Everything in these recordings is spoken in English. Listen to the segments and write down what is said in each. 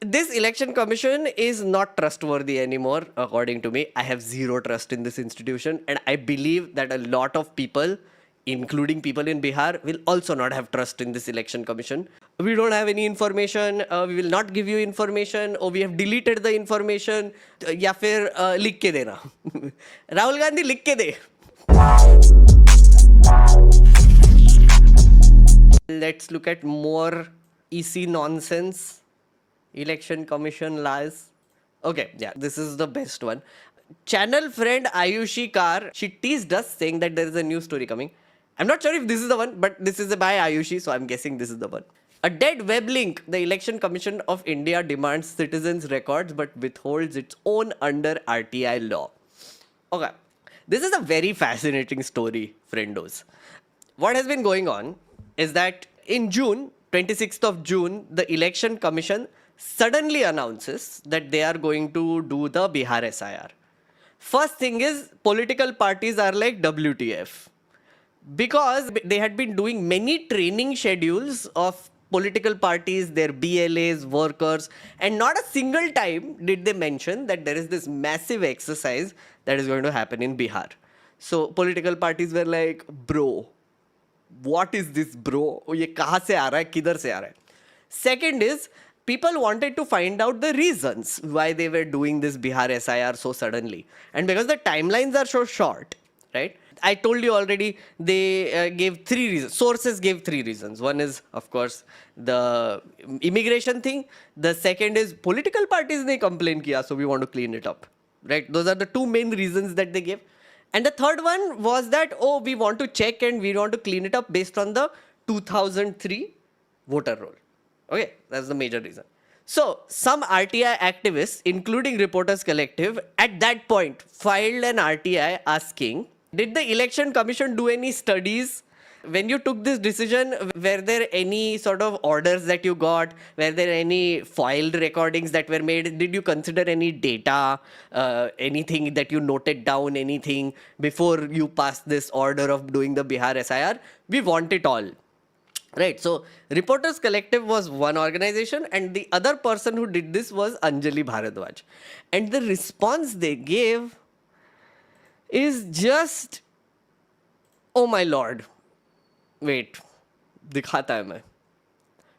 This election commission is not trustworthy anymore, according to me. I have zero trust in this institution, and I believe that a lot of people, including people in Bihar, will also not have trust in this election commission. We don't have any information, we will not give you information, or we have deleted the information, या फिर लिख के देना. राहुल गांधी लिख के दे. Let's look at more EC nonsense. Election Commission lies. Okay, yeah, this is the best one. Channel friend Ayushi Kar, she teased us saying that there is a new story coming. I'm not sure if this is the one, but this is by Ayushi, so I'm guessing this is the one. A dead web link. The Election Commission of India demands citizens' records but withholds its own under RTI law. Okay, this is a very fascinating story, friendos. What has been going on is that in June, 26th of June, the Election Commission suddenly announces that they are going to do the Bihar SIR. First thing is, political parties are like WTF. Because they had been doing many training schedules of political parties, their BLAs, workers, and not a single time did they mention that there is this massive exercise that is going to happen in Bihar. So political parties were like, bro, what is this, bro? ये कहाँ से आ रहा है, किधर से आ रहा है? Second is, people wanted to find out the reasons why they were doing this Bihar SIR so suddenly. And because the timelines are so short, right? I told you already, they gave 3 reasons. Sources gave 3 reasons. One is, of course, the immigration thing. The second is political parties ne complain kiya, so we want to clean it up. Right? Those are the 2 main reasons that they gave. And the third one was that, oh, we want to check and we want to clean it up based on the 2003 voter roll. Okay, that's the major reason. So, some RTI activists, including Reporters Collective, at that point filed an RTI asking, did the Election Commission do any studies? When you took this decision, were there any sort of orders that you got? Were there any filed recordings that were made? Did you consider any data, anything that you noted down, anything before you passed this order of doing the Bihar SIR? We want it all. Right, so Reporters Collective was one organization and the other person who did this was Anjali Bharadwaj. And the response they gave is just, oh my lord. Wait, dikhata hai main.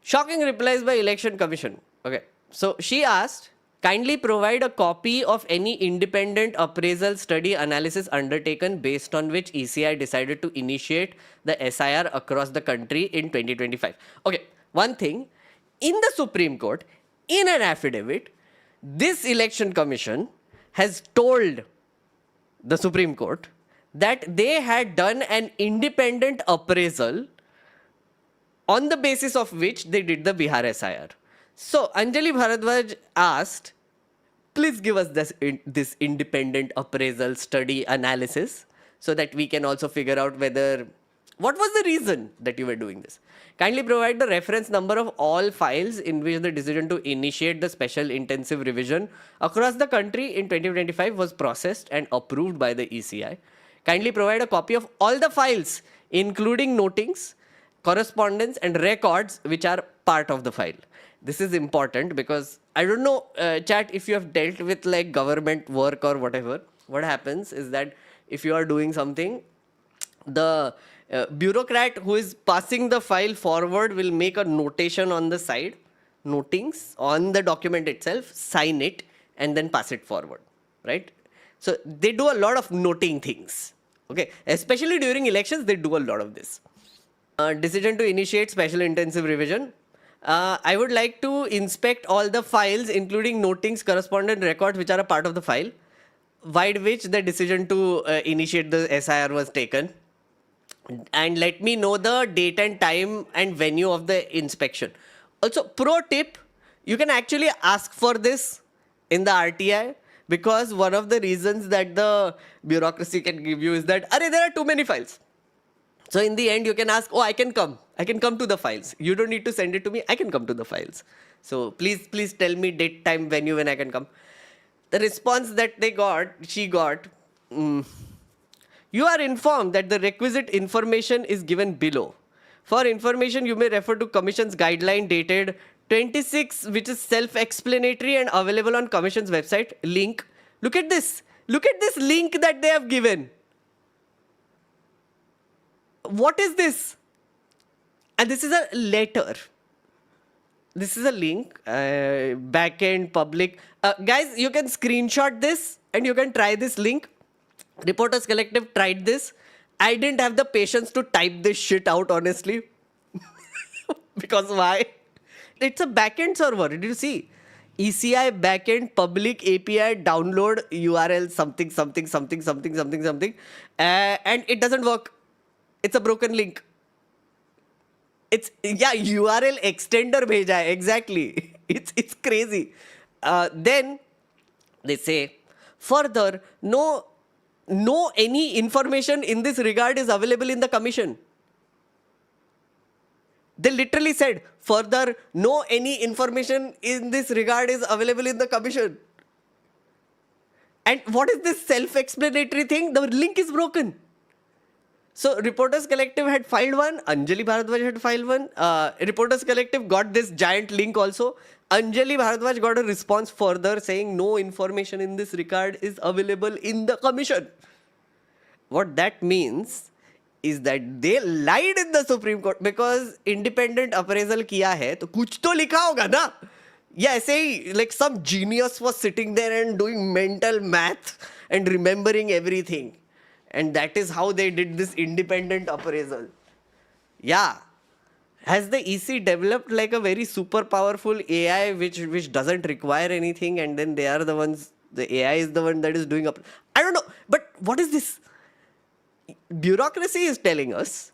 Shocking replies by Election Commission. Okay, so she asked, kindly provide a copy of any independent appraisal study analysis undertaken based on which ECI decided to initiate the SIR across the country in 2025. Okay, one thing, in the Supreme Court, in an affidavit, this Election Commission has told the Supreme Court that they had done an independent appraisal on the basis of which they did the Bihar SIR. So, Anjali Bharadwaj asked, please give us this independent appraisal study analysis so that we can also figure out whether, what was the reason that you were doing this? Kindly provide the reference number of all files in which the decision to initiate the special intensive revision across the country in 2025 was processed and approved by the ECI. Kindly provide a copy of all the files, including notings, correspondence and records which are part of the file. This is important because I don't know, chat, if you have dealt with like government work or whatever, what happens is that if you are doing something, the bureaucrat who is passing the file forward will make a notation on the side, notings on the document itself, sign it and then pass it forward, right? So they do a lot of noting things, okay? Especially during elections, they do a lot of this. Decision to initiate special intensive revision. I would like to inspect all the files, including notings, correspondent records, which are a part of the file, by which the decision to initiate the SIR was taken. And let me know the date and time and venue of the inspection. Also, pro tip, you can actually ask for this in the RTI, because one of the reasons that the bureaucracy can give you is that, there are too many files. So in the end, you can ask, oh, I can come to the files. You don't need to send it to me. I can come to the files. So please tell me date, time, venue when I can come. The response that she got, you are informed that the requisite information is given below. For information, you may refer to Commission's guideline dated 26, which is self-explanatory and available on Commission's website. Link. Look at this. Look at this link that they have given. What is this? And this is a letter. This is a link. Backend, public. Guys, you can screenshot this and you can try this link. Reporters Collective tried this. I didn't have the patience to type this shit out, honestly. Because why? It's a backend server. Did you see? ECI backend public API download URL something. And it doesn't work. It's a broken link. It's URL extender bheja hai. Exactly. It's crazy. Then they say further, no any information in this regard is available in the commission. They literally said further, no any information in this regard is available in the commission. And what is this self-explanatory thing? The link is broken. So Reporters Collective had filed one. Anjali Bharadwaj had filed one. Reporters Collective got this giant link also. Anjali Bharadwaj got a response further saying no information in this regard is available in the commission. What that means is that they lied in the Supreme Court because independent appraisal kiya hai, to kuch to likha hoga na. Yeah, say like some genius was sitting there and doing mental math and remembering everything. And that is how they did this independent appraisal. Yeah. Has the EC developed like a very super powerful AI which doesn't require anything, and then they are the ones, the AI is the one that is doing up? I don't know. But what is this? Bureaucracy is telling us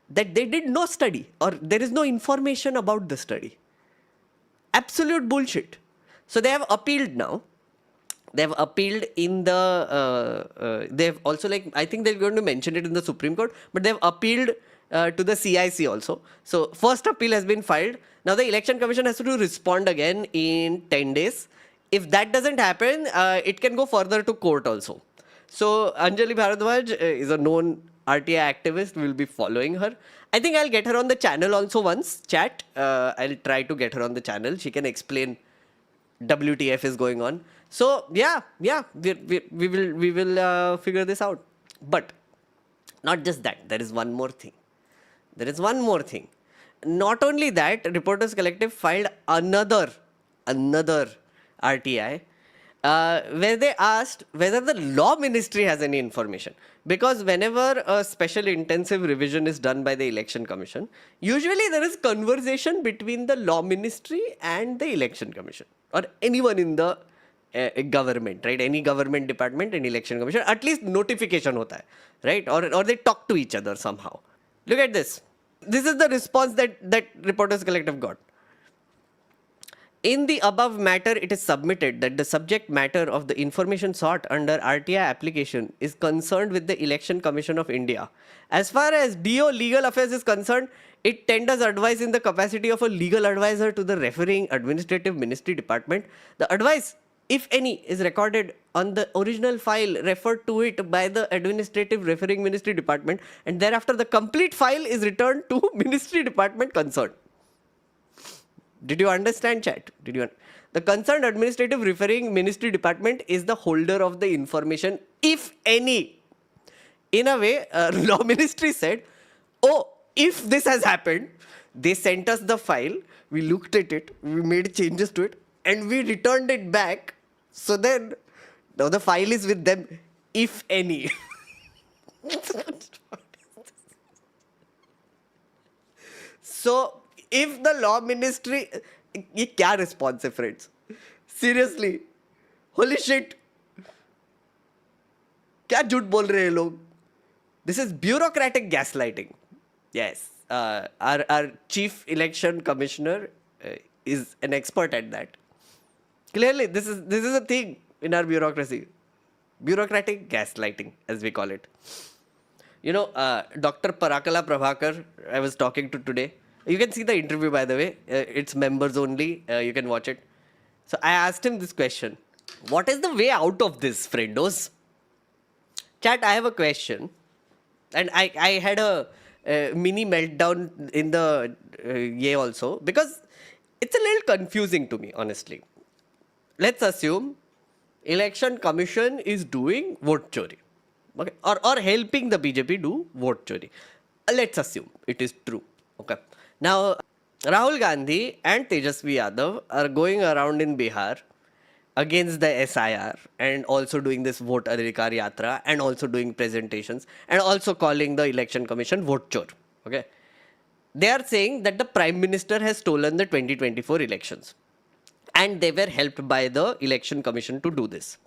that they did no study or there is no information about the study. Absolute bullshit. So they have appealed now. They have appealed in the, they have also I think they're going to mention it in the Supreme Court, but they have appealed to the CIC also. So first appeal has been filed. Now the Election Commission has to respond again in 10 days. If that doesn't happen, it can go further to court also. So Anjali Bharadwaj is a known RTI activist. We'll be following her. I think I'll get her on the channel also once, chat. I'll try to get her on the channel. She can explain WTF is going on. So yeah, we will figure this out. But not just that. There is one more thing. Not only that, Reporters Collective filed another RTI where they asked whether the law ministry has any information. Because whenever a special intensive revision is done by the Election Commission, usually there is conversation between the law ministry and the Election Commission or anyone in the government, right? Any government department and Election Commission, at least notification hota hai, right? Or they talk to each other somehow. Look at this. This is the response that Reporters Collective got. In the above matter, it is submitted that the subject matter of the information sought under RTI application is concerned with the Election Commission of India. As far as DO Legal Affairs is concerned, it tenders advice in the capacity of a legal advisor to the referring Administrative Ministry Department. The advice, if any, is recorded on the original file referred to it by the Administrative Referring Ministry Department, and thereafter the complete file is returned to Ministry Department concerned. Did you understand, chat? The concerned Administrative Referring Ministry Department is the holder of the information, if any. In a way, Law Ministry said, oh, if this has happened, they sent us the file, we looked at it, we made changes to it, and we returned it back. So then, now the file is with them, if any. So, if the law ministry, ये क्या response है, friends? Seriously, holy shit. क्या झूठ बोल रहे हैं लोग? This is bureaucratic gaslighting. Yes, our chief election commissioner is an expert at that. Clearly, this is a thing in our bureaucracy. Bureaucratic gaslighting, as we call it. You know, Dr. Parakala Prabhakar, I was talking to today. You can see the interview, by the way. It's members only. You can watch it. So I asked him this question. What is the way out of this, friendos? Chat, I have a question. And I had a mini meltdown in the also. Because it's a little confusing to me, honestly. Let's assume election commission is doing vote chori, okay, or helping the BJP do vote chori. Let's assume it is true. Okay. Now, Rahul Gandhi and Tejasvi Yadav are going around in Bihar against the SIR and also doing this vote adhikar yatra and also doing presentations and also calling the election commission vote chor. Okay. They are saying that the prime minister has stolen the 2024 elections and they were helped by the election commission to do this.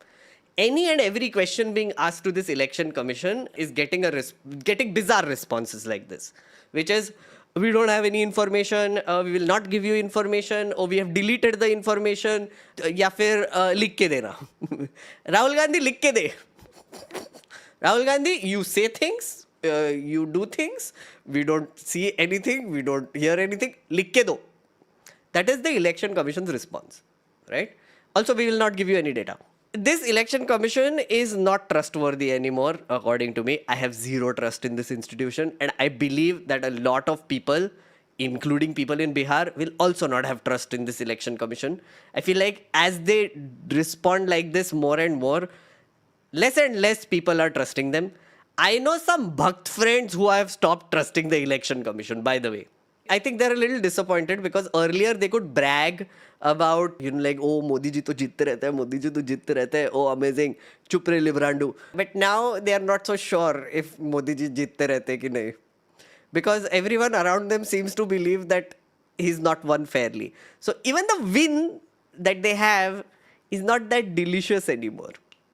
Any and every question being asked to this election commission is getting getting bizarre responses like this, which is, we don't have any information, we will not give you information, or we have deleted the information, या फिर लिख के देना. Rahul Gandhi लिख के दे. Rahul Gandhi, you say things, you do things, we don't see anything, we don't hear anything, लिख के दो. That is the election commission's response, right? Also, we will not give you any data. This election commission is not trustworthy anymore, according to me. I have zero trust in this institution, and I believe that a lot of people, including people in Bihar, will also not have trust in this election commission. I feel like as they respond like this more and more, less and less people are trusting them. I know some Bhakt friends who have stopped trusting the election commission, by the way. I think they're a little disappointed because earlier they could brag about, like, oh, Modi ji to jitte rehte hai, Modi ji to jitte rehte hai, oh, amazing, chup re Librandu. But now they are not so sure if Modi ji jitte rehte hai ki nahi. Because everyone around them seems to believe that he's not won fairly. So even the win that they have is not that delicious anymore.